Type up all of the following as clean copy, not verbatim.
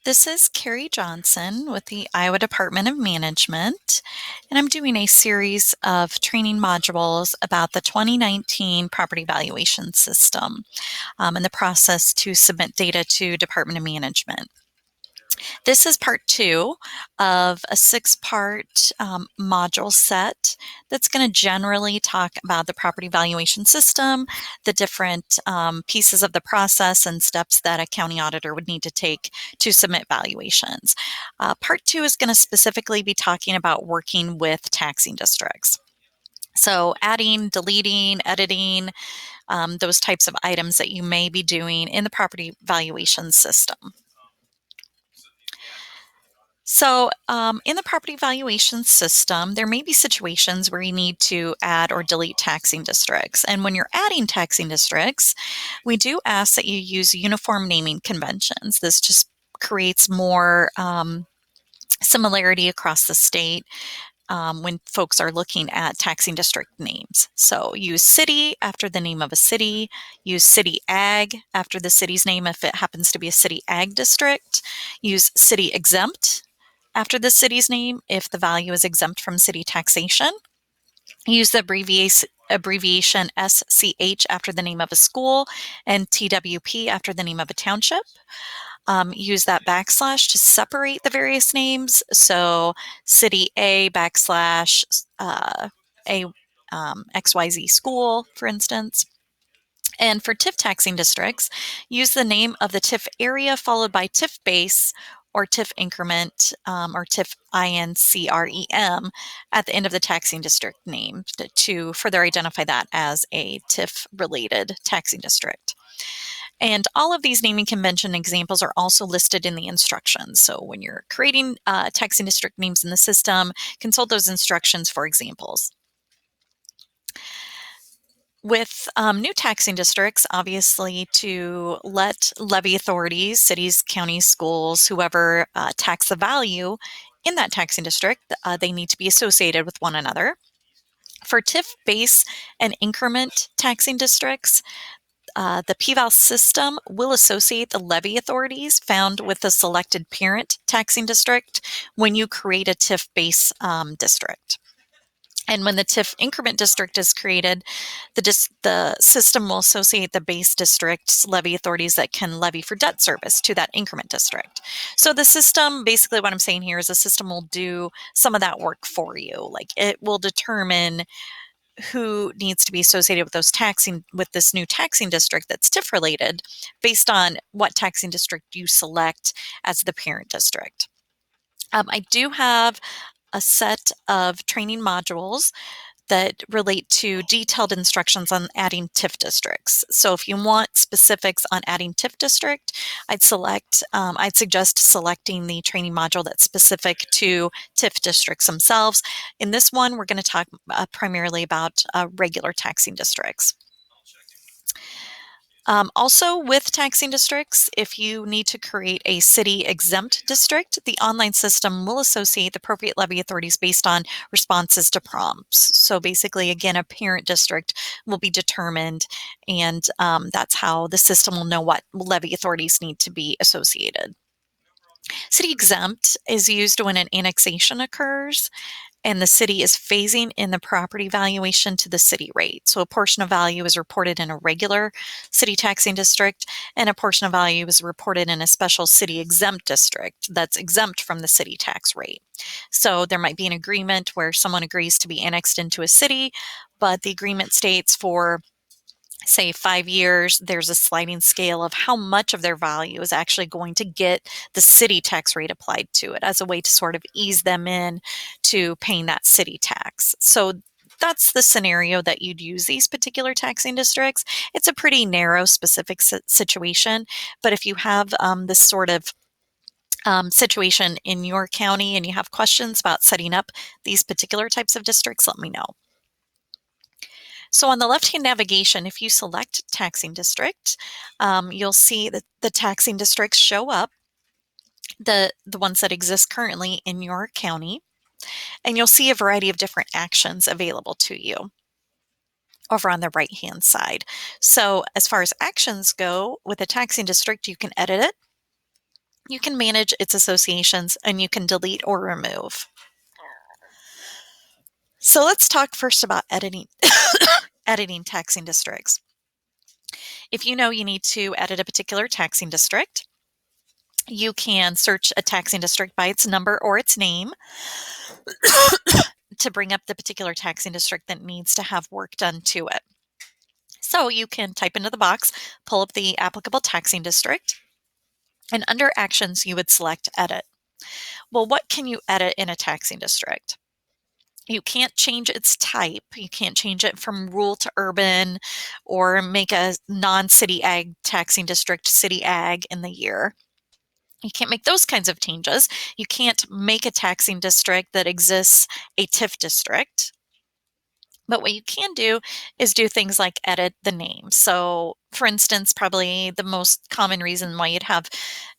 This is Carrie Johnson with the Iowa Department of Management, and I'm doing a series of training modules about the 2019 property valuation system and the process to submit data to Department of Management. This is part two of a six-part module set that's going to generally talk about the property valuation system, the different pieces of the process and steps that a county auditor would need to take to submit valuations. Part two is going to specifically be talking about working with taxing districts. So adding, deleting, editing, those types of items that you may be doing in the property valuation system. So in the property valuation system, there may be situations where you need to add or delete taxing districts. And when you're adding taxing districts, we do ask that you use uniform naming conventions. This just creates more similarity across the state when folks are looking at taxing district names. So use city after the name of a city, use city ag after the city's name if it happens to be a city ag district, use city exempt after the city's name if the value is exempt from city taxation. Use the abbreviation SCH after the name of a school and TWP after the name of a township. Use that backslash to separate the various names. So city A backslash a XYZ school, for instance. And for TIF taxing districts, use the name of the TIF area followed by TIF base or TIF increment or TIF INCREM at the end of the taxing district name to further identify that as a TIF-related taxing district. And all of these naming convention examples are also listed in the instructions. So when you're creating taxing district names in the system, consult those instructions for examples. With new taxing districts, obviously to let levy authorities, cities, counties, schools, whoever tax the value in that taxing district, they need to be associated with one another. For TIF base and increment taxing districts, the PVAL system will associate the levy authorities found with the selected parent taxing district when you create a TIF base district. And when the TIF increment district is created, the system will associate the base district's levy authorities that can levy for debt service to that increment district. So the system, basically what I'm saying here is the system will do some of that work for you. Like it will determine who needs to be associated with this new taxing district that's TIF related based on what taxing district you select as the parent district. I do have a set of training modules that relate to detailed instructions on adding TIF districts. So if you want specifics on adding TIF district, I'd suggest selecting the training module that's specific to TIF districts themselves. In this one, we're going to talk primarily about regular taxing districts. Also with taxing districts, if you need to create a city exempt district, the online system will associate the appropriate levy authorities based on responses to prompts. So basically, again, a parent district will be determined, and that's how the system will know what levy authorities need to be associated. City exempt is used when an annexation occurs and the city is phasing in the property valuation to the city rate. So a portion of value is reported in a regular city taxing district, and a portion of value is reported in a special city exempt district that's exempt from the city tax rate. So there might be an agreement where someone agrees to be annexed into a city, but the agreement states for say 5 years, there's a sliding scale of how much of their value is actually going to get the city tax rate applied to it as a way to sort of ease them in to paying that city tax. So that's the scenario that you'd use these particular taxing districts. It's a pretty narrow, specific situation, but if you have this sort of situation in your county and you have questions about setting up these particular types of districts, let me know. So on the left-hand navigation, if you select taxing district, you'll see that the taxing districts show up, the ones that exist currently in your county, and you'll see a variety of different actions available to you over on the right-hand side. So as far as actions go, with a taxing district, you can edit it. You can manage its associations and you can delete or remove. So let's talk first about editing, editing taxing districts. If you know you need to edit a particular taxing district, you can search a taxing district by its number or its name to bring up the particular taxing district that needs to have work done to it. So you can type into the box, pull up the applicable taxing district, and under Actions, you would select Edit. Well, what can you edit in a taxing district? You can't change its type. You can't change it from rural to urban or make a non-city ag taxing district city ag in the year. You can't make those kinds of changes. You can't make a taxing district that exists a TIF district. But what you can do is do things like edit the name. So, for instance, probably the most common reason why you'd have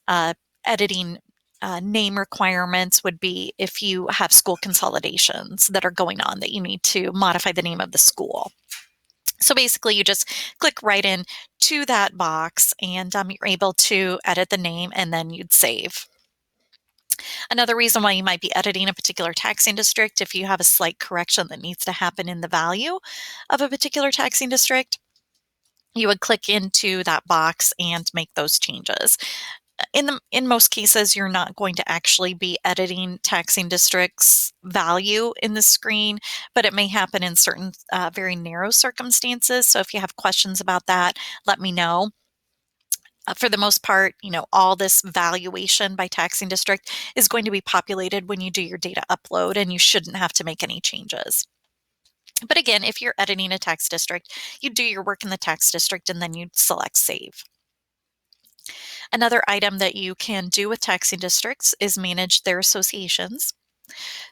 uh, editing name requirements would be if you have school consolidations that are going on that you need to modify the name of the school. So basically, you just click right in to that box and you're able to edit the name and then you'd save. Another reason why you might be editing a particular taxing district, if you have a slight correction that needs to happen in the value of a particular taxing district, you would click into that box and make those changes. In most cases, you're not going to actually be editing taxing districts value in the screen, but it may happen in certain very narrow circumstances. So if you have questions about that, let me know. For the most part, all this valuation by taxing district is going to be populated when you do your data upload, and you shouldn't have to make any changes. But again, if you're editing a tax district, you do your work in the tax district and then you select Save. Another item that you can do with taxing districts is manage their associations.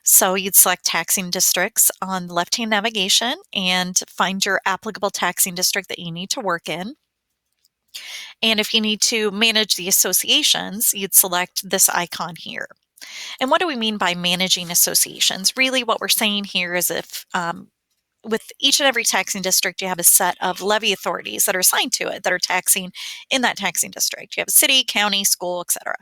So you'd select taxing districts on left-hand navigation and find your applicable taxing district that you need to work in. And if you need to manage the associations, you'd select this icon here. And what do we mean by managing associations? Really, what we're saying here is if with each and every taxing district, you have a set of levy authorities that are assigned to it that are taxing in that taxing district. You have a city, county, school, etc.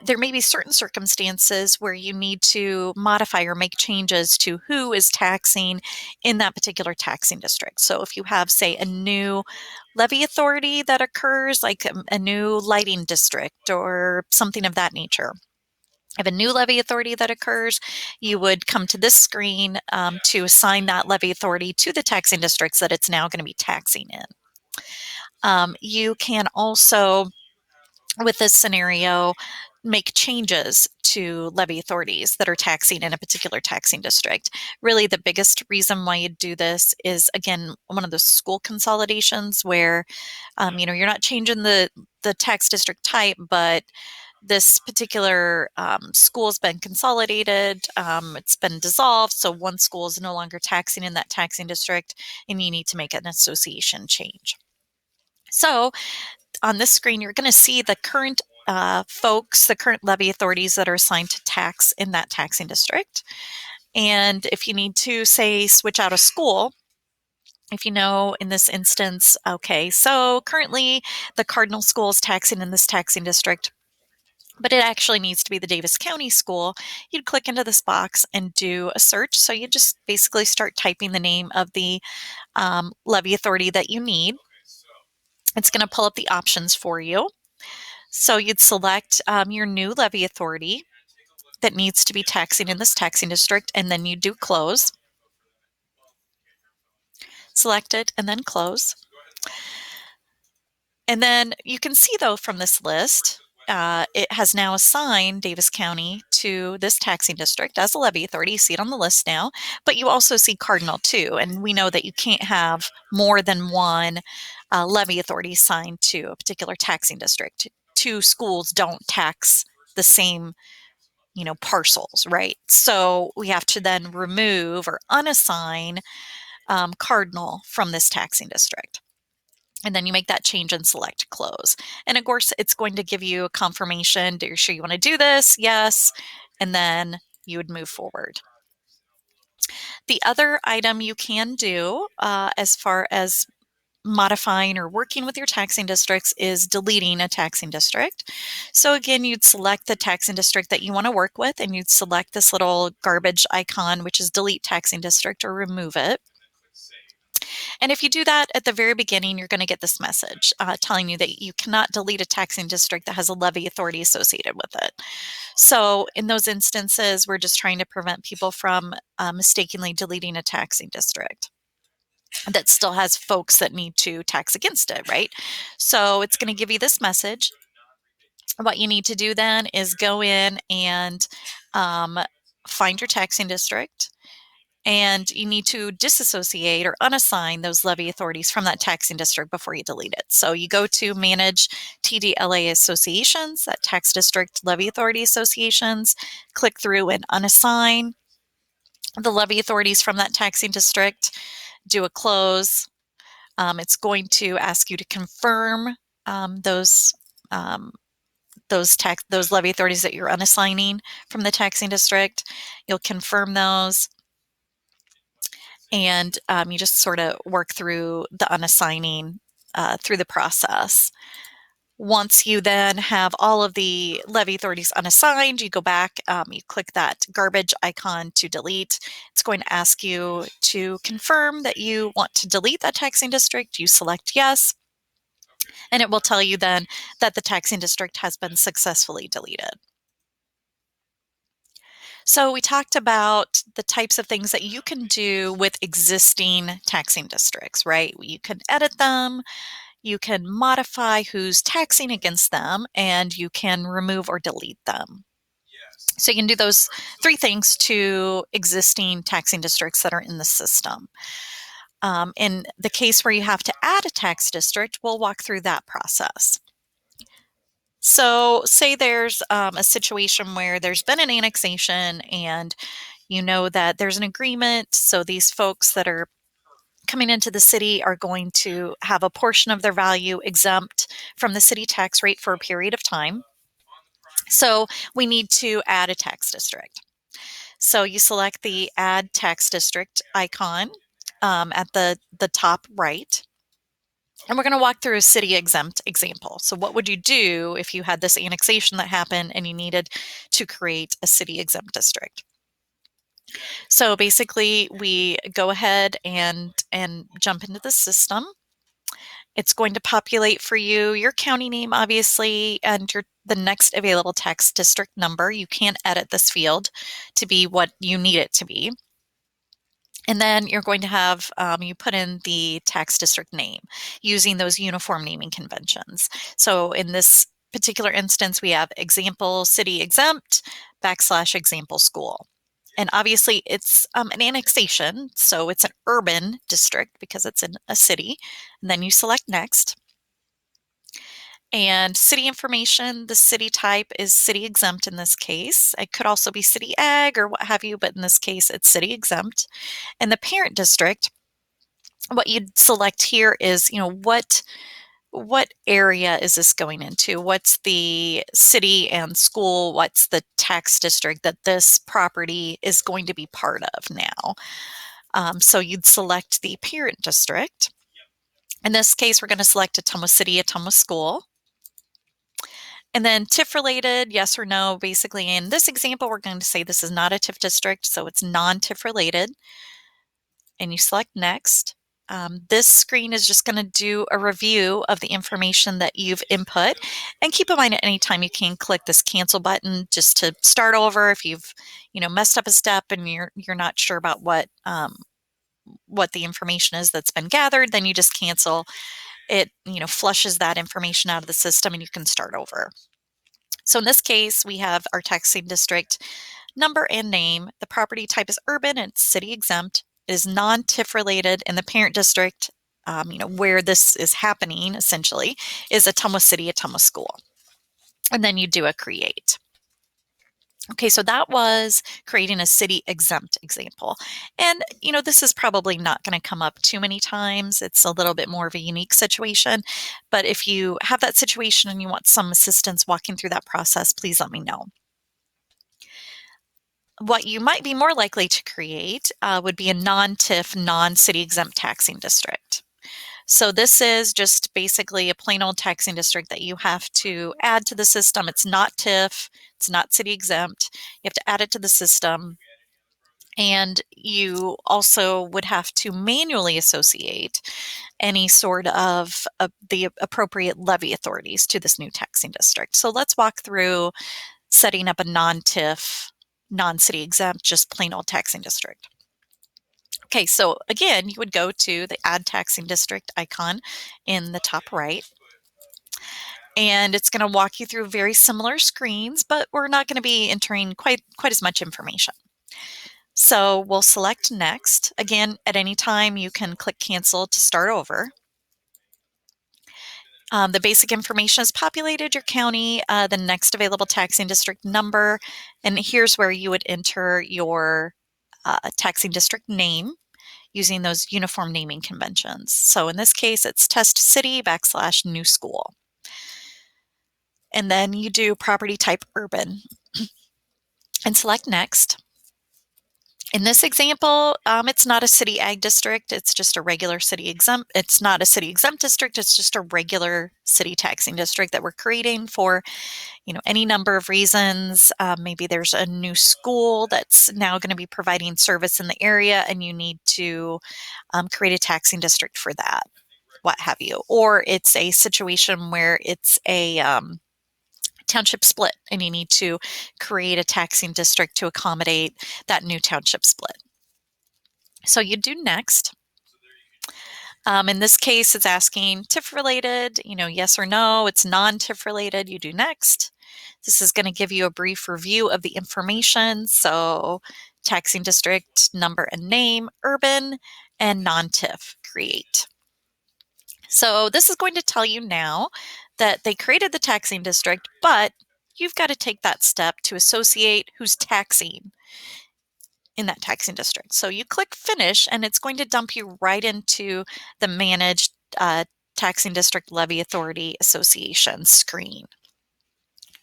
There may be certain circumstances where you need to modify or make changes to who is taxing in that particular taxing district. So if you have, say, a new levy authority that occurs, like a new lighting district or something of that nature, if a new levy authority that occurs, you would come to this screen to assign that levy authority to the taxing districts that it's now going to be taxing in. You can also, with this scenario, make changes to levy authorities that are taxing in a particular taxing district. Really, the biggest reason why you do this is, again, one of those school consolidations where, you're not changing the tax district type, but this particular school has been consolidated, it's been dissolved, so one school is no longer taxing in that taxing district, and you need to make an association change. So on this screen, you're going to see the current the current levy authorities that are assigned to tax in that taxing district. And if you need to, say, switch out a school, if you know in this instance, okay, so currently the Cardinal School is taxing in this taxing district, but it actually needs to be the Davis County School, you'd click into this box and do a search. So you just basically start typing the name of the levy authority that you need. It's going to pull up the options for you. So you'd select your new levy authority that needs to be taxing in this taxing district, and then you do close. Select it and then close. And then you can see, though, from this list, it has now assigned Davis County to this taxing district as a levy authority. You see it on the list now, but you also see Cardinal too. And we know that you can't have more than one levy authority assigned to a particular taxing district. Two schools don't tax the same parcels, right? So we have to then remove or unassign Cardinal from this taxing district. And then you make that change and select close. And of course, it's going to give you a confirmation. Are you sure you want to do this? Yes. And then you would move forward. The other item you can do as far as modifying or working with your taxing districts is deleting a taxing district. So again, you'd select the taxing district that you want to work with, and you'd select this little garbage icon, which is delete taxing district or remove it. And if you do that at the very beginning, you're going to get this message telling you that you cannot delete a taxing district that has a levy authority associated with it. So in those instances, we're just trying to prevent people from mistakenly deleting a taxing district that still has folks that need to tax against it, right? So it's going to give you this message. What you need to do then is go in and find your taxing district, and you need to disassociate or unassign those levy authorities from that taxing district before you delete it. So you go to Manage TDLA Associations, that tax district levy authority associations, click through and unassign the levy authorities from that taxing district, do a close. It's going to ask you to confirm those levy authorities that you're unassigning from the taxing district. You'll confirm those, and you just sort of work through the unassigning through the process. Once you then have all of the levy authorities unassigned, you go back, you click that garbage icon to delete. It's going to ask you to confirm that you want to delete that taxing district. You select yes, and it will tell you then that the taxing district has been successfully deleted. So we talked about the types of things that you can do with existing taxing districts, right? You can edit them, you can modify who's taxing against them, and you can remove or delete them. So you can do those three things to existing taxing districts that are in the system. In the case where you have to add a tax district, we'll walk through that process. So say there's a situation where there's been an annexation and you know that there's an agreement. So these folks that are coming into the city are going to have a portion of their value exempt from the city tax rate for a period of time. So we need to add a tax district. So you select the Add Tax District icon at the top right. And we're going to walk through a city exempt example. So what would you do if you had this annexation that happened and you needed to create a city exempt district? So basically we go ahead and jump into the system. It's going to populate for you your county name, obviously, and the next available tax district number. You can't edit this field to be what you need it to be. And then you're going to have, you put in the tax district name using those uniform naming conventions. So in this particular instance, we have example city exempt / example school. And obviously it's an annexation, so it's an urban district because it's in a city. And then you select next. And city information, the city type is city exempt in this case. It could also be city ag or what have you, but in this case it's city exempt. And the parent district, what you'd select here is, what area is this going into? What's the city and school? What's the tax district that this property is going to be part of now? So you'd select the parent district. In this case, we're going to select Ottumwa City, Ottumwa School. And then TIF related, yes or no. Basically, in this example, we're going to say this is not a TIF district, so it's non-TIF related. And you select next. This screen is just going to do a review of the information that you've input. And keep in mind, at any time you can click this cancel button just to start over. If you've messed up a step and you're not sure about what the information is that's been gathered, then you just cancel. It flushes that information out of the system and you can start over. So in this case, we have our taxing district number and name. The property type is urban and it's city exempt. It is non-TIF related, and the parent district, where this is happening essentially, is Ottumwa City, Ottumwa School. And then you do a create. Okay, so that was creating a city exempt example. And, this is probably not going to come up too many times. It's a little bit more of a unique situation. But if you have that situation and you want some assistance walking through that process, please let me know. What you might be more likely to create would be a non-TIF, non-city exempt taxing district. So this is just basically a plain old taxing district that you have to add to the system. It's not TIF, it's not city exempt. You have to add it to the system. And you also would have to manually associate any sort of the appropriate levy authorities to this new taxing district. So let's walk through setting up a non-TIF, non-city exempt, just plain old taxing district. Okay, so again, you would go to the Add Taxing District icon in the top right, and it's going to walk you through very similar screens, but we're not going to be entering quite as much information. So we'll select Next. Again, at any time, you can click Cancel to start over. The basic information is populated, your county, the next available taxing district number, and here's where you would enter your taxing district name using those uniform naming conventions. So in this case, it's Test City / New School. And then you do property type urban and select Next. In this example, it's not a city ag district. It's just a regular city exempt. It's not a city exempt district. It's just a regular city taxing district that we're creating for, any number of reasons. Maybe there's a new school that's now going to be providing service in the area, and you need to create a taxing district for that, what have you. Or it's a situation where it's a township split, and you need to create a taxing district to accommodate that new township split. So you do Next. In this case, it's asking TIF related, yes or no. It's non-TIF related. You do Next. This is going to give you a brief review of the information. So taxing district number and name, urban, and non-TIF, create. So this is going to tell you now that they created the taxing district, but you've got to take that step to associate who's taxing in that taxing district. So you click Finish, and it's going to dump you right into the Managed Taxing District Levy Authority Association screen.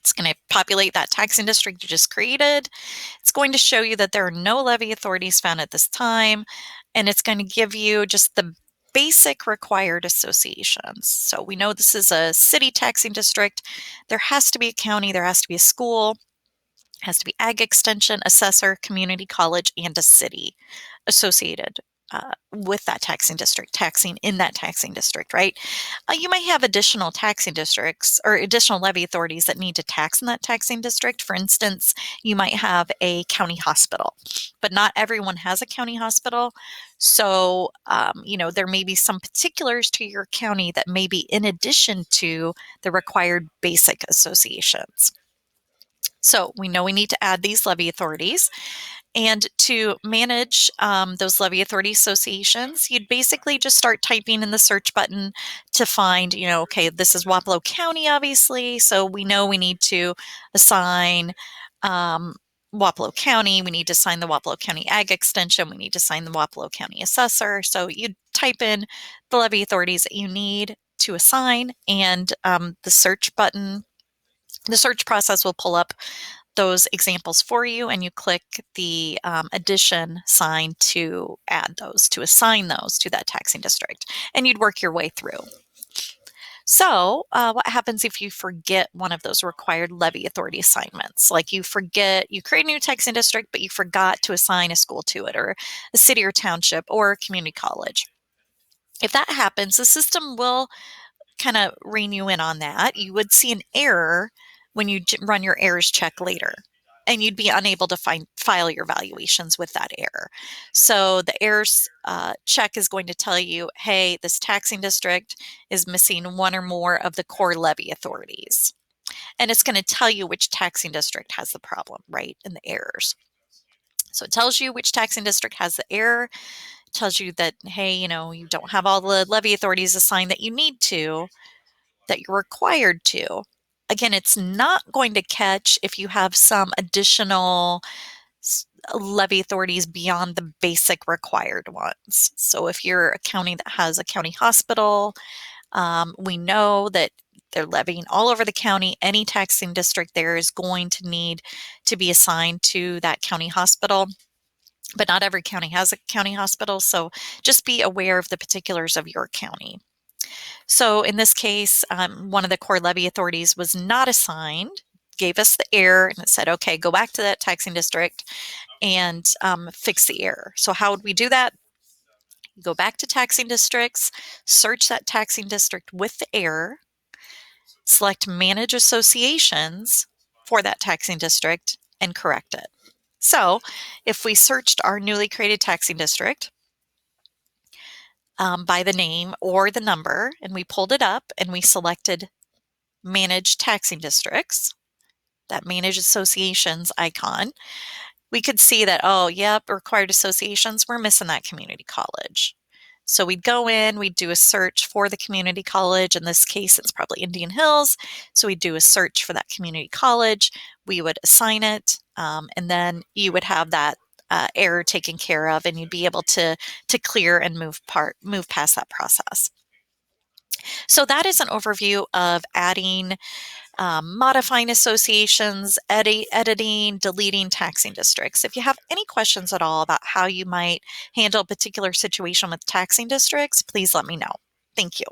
It's going to populate that taxing district you just created. It's going to show you that there are no levy authorities found at this time, and it's going to give you just the basic required associations. So we know this is a city taxing district. There has to be a county, there has to be a school, has to be ag extension, assessor, community college, and a city associated with that taxing district, taxing in that taxing district, right? You might have additional taxing districts or additional levy authorities that need to tax in that taxing district. For instance, you might have a county hospital, but not everyone has a county hospital. So, there may be some particulars to your county that may be in addition to the required basic associations. So we know we need to add these levy authorities. And to manage those levy authority associations, you'd basically just start typing in the search button to find, okay, this is Wapello County, obviously. So we know we need to assign Wapello County. We need to assign the Wapello County Ag Extension. We need to assign the Wapello County Assessor. So you type in the levy authorities that you need to assign, and the search button, the search process will pull up those examples for you, and you click the addition sign to add those, to assign those to that taxing district, and you'd work your way through. So what happens if you forget one of those required levy authority assignments? Like you create a new taxing district, but you forgot to assign a school to it, or a city or township or a community college. If that happens, the system will kind of rein you in on that. You would see an error when you run your errors check later, and you'd be unable to file your valuations with that error. So the errors check is going to tell you, hey, this taxing district is missing one or more of the core levy authorities. And it's going to tell you which taxing district has the problem, right, in the errors. So it tells you which taxing district has the error, tells you that, hey, you don't have all the levy authorities assigned that you need to, that you're required to. Again, it's not going to catch if you have some additional levy authorities beyond the basic required ones. So if you're a county that has a county hospital, we know that they're levying all over the county. Any taxing district there is going to need to be assigned to that county hospital. But not every county has a county hospital, so just be aware of the particulars of your county. So in this case, one of the core levy authorities was not assigned, gave us the error, and it said, okay, go back to that taxing district and fix the error. So how would we do that? Go back to taxing districts, search that taxing district with the error, select manage associations for that taxing district, and correct it. So if we searched our newly created taxing district by the name or the number, and we pulled it up and we selected manage taxing districts, that manage associations icon, we could see that, oh, yep, required associations, we're missing that community college. So we'd go in, we'd do a search for the community college. In this case, it's probably Indian Hills. So we'd do a search for that community college. We would assign it, and then you would have that error taken care of, and you'd be able to clear and move past that process. So that is an overview of adding, modifying associations, editing, deleting taxing districts. If you have any questions at all about how you might handle a particular situation with taxing districts, please let me know. Thank you.